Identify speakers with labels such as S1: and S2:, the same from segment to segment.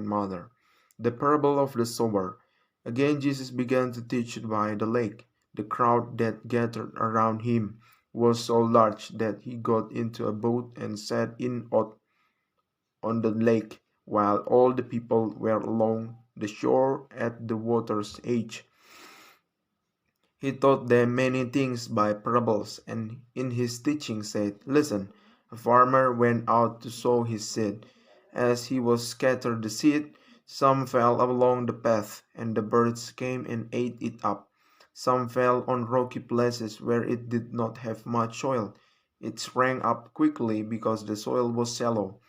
S1: and mother. The parable of the sower. Again Jesus began to teach by the lake. The crowd that gathered around him was so large that he got into a boat and sat in on the lake, while all the people were along the shore at the water's edge. He taught them many things by parables, and in his teaching said, Listen, a farmer went out to sow his seed. As he was scattered the seed, some fell along the path, and the birds came and ate it up. Some fell on rocky places where it did not have much soil. It sprang up quickly because the soil was shallow.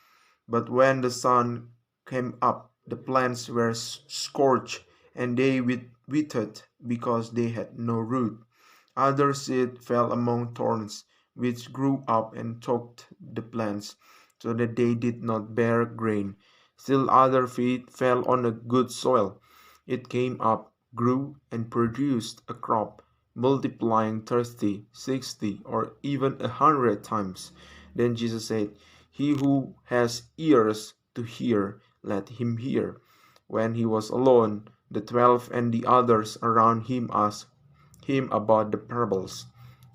S1: But when the sun came up, the plants were scorched, and they withered because they had no root. Other seed fell among thorns, which grew up and choked the plants, so that they did not bear grain. Still other seed fell on a good soil. It came up, grew, and produced a crop, multiplying 30, 60, or even 100 times. Then Jesus said, He who has ears to hear, let him hear. When he was alone, the 12 and the others around him asked him about the parables.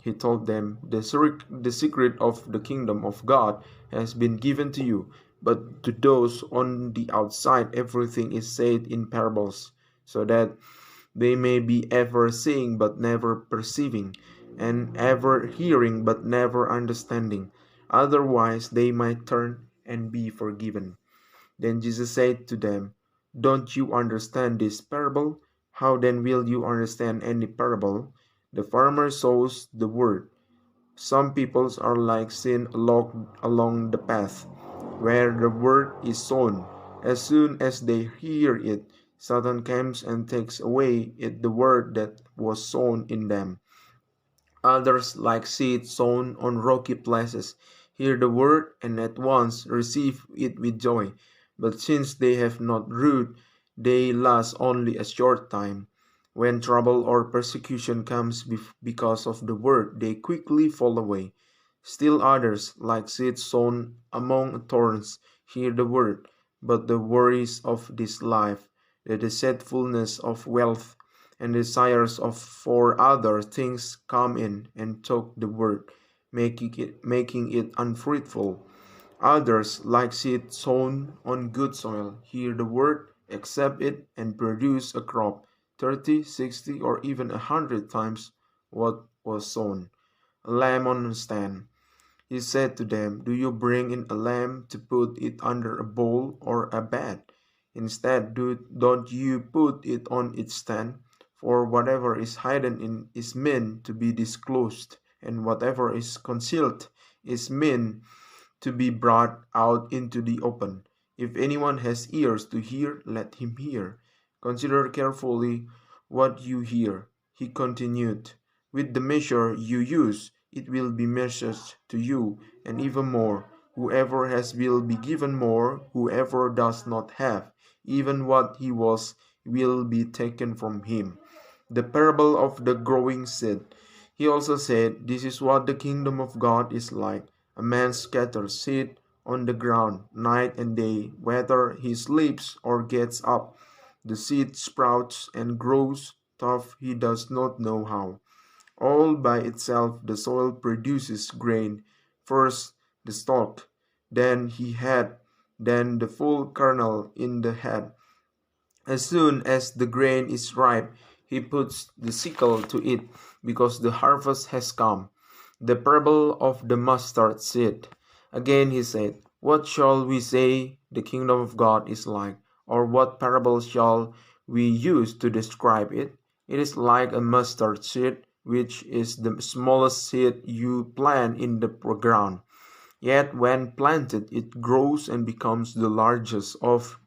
S1: He told them, the secret of the kingdom of God has been given to you, but to those on the outside everything is said in parables, so that they may be ever seeing but never perceiving, and ever hearing but never understanding. Otherwise they might turn and be forgiven. Then Jesus said to them, Don't you understand this parable? How then will you understand any parable? The farmer sows the word. Some peoples are like sin along the path, where the word is sown. As soon as they hear it, Satan comes and takes away the word that was sown in them. Others, like seed sown on rocky places, hear the word and at once receive it with joy. But since they have not root, they last only a short time. When trouble or persecution comes because of the word, they quickly fall away. Still others, like seed sown among thorns, hear the word, but the worries of this life, the deceitfulness of wealth, and desires for other things come in and choke the word, making it unfruitful. Others, like seed sown on good soil, hear the word, accept it, and produce a crop 30, 60, or even 100 times what was sown. A lamb on a stand. He said to them, Do you bring in a lamb to put it under a bowl or a bed? Instead, don't you put it on its stand? For whatever is hidden is meant to be disclosed, and whatever is concealed is meant to be brought out into the open. If anyone has ears to hear, let him hear. Consider carefully what you hear. He continued, With the measure you use, it will be measured to you, and even more. Whoever has will be given more, whoever does not have, even what he was, will be taken from him. The parable of the growing seed. He also said, This is what the kingdom of God is like. A man scatters seed on the ground night and day, whether he sleeps or gets up. The seed sprouts and grows, though he does not know how. All by itself the soil produces grain, first the stalk, then the head, then the full kernel in the head. As soon as the grain is ripe, he puts the sickle to it, because the harvest has come. The parable of the mustard seed. Again he said, What shall we say the kingdom of God is like? Or what parable shall we use to describe it? It is like a mustard seed, which is the smallest seed you plant in the ground. Yet when planted, it grows and becomes the largest of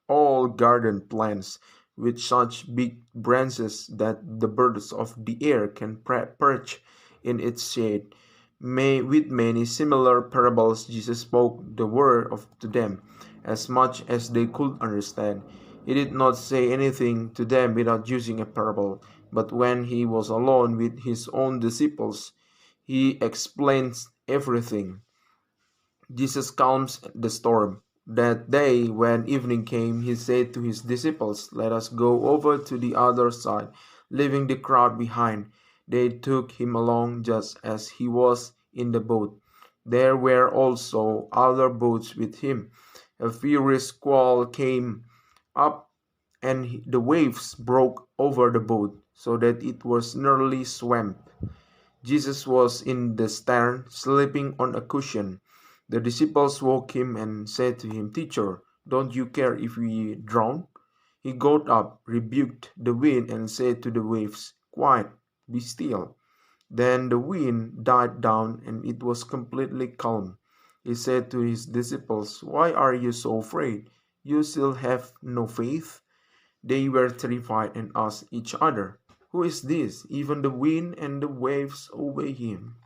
S1: all garden plants, with such big branches that the birds of the air can perch in its shade. With many similar parables, Jesus spoke the word to them, as much as they could understand. He did not say anything to them without using a parable, but when he was alone with his own disciples, he explains everything. Jesus calms the storm. That day, when evening came, he said to his disciples, "Let us go over to the other side." Leaving the crowd behind, they took him along just as he was in the boat. There were also other boats with him. A furious squall came up, and the waves broke over the boat, so that it was nearly swamped. Jesus was in the stern, sleeping on a cushion. The disciples woke him and said to him, "Teacher, don't you care if we drown?" He got up, rebuked the wind, and said to the waves, "Quiet, be still." Then the wind died down, and it was completely calm. He said to his disciples, "Why are you so afraid? You still have no faith?" They were terrified and asked each other, "Who is this? Even the wind and the waves obey him."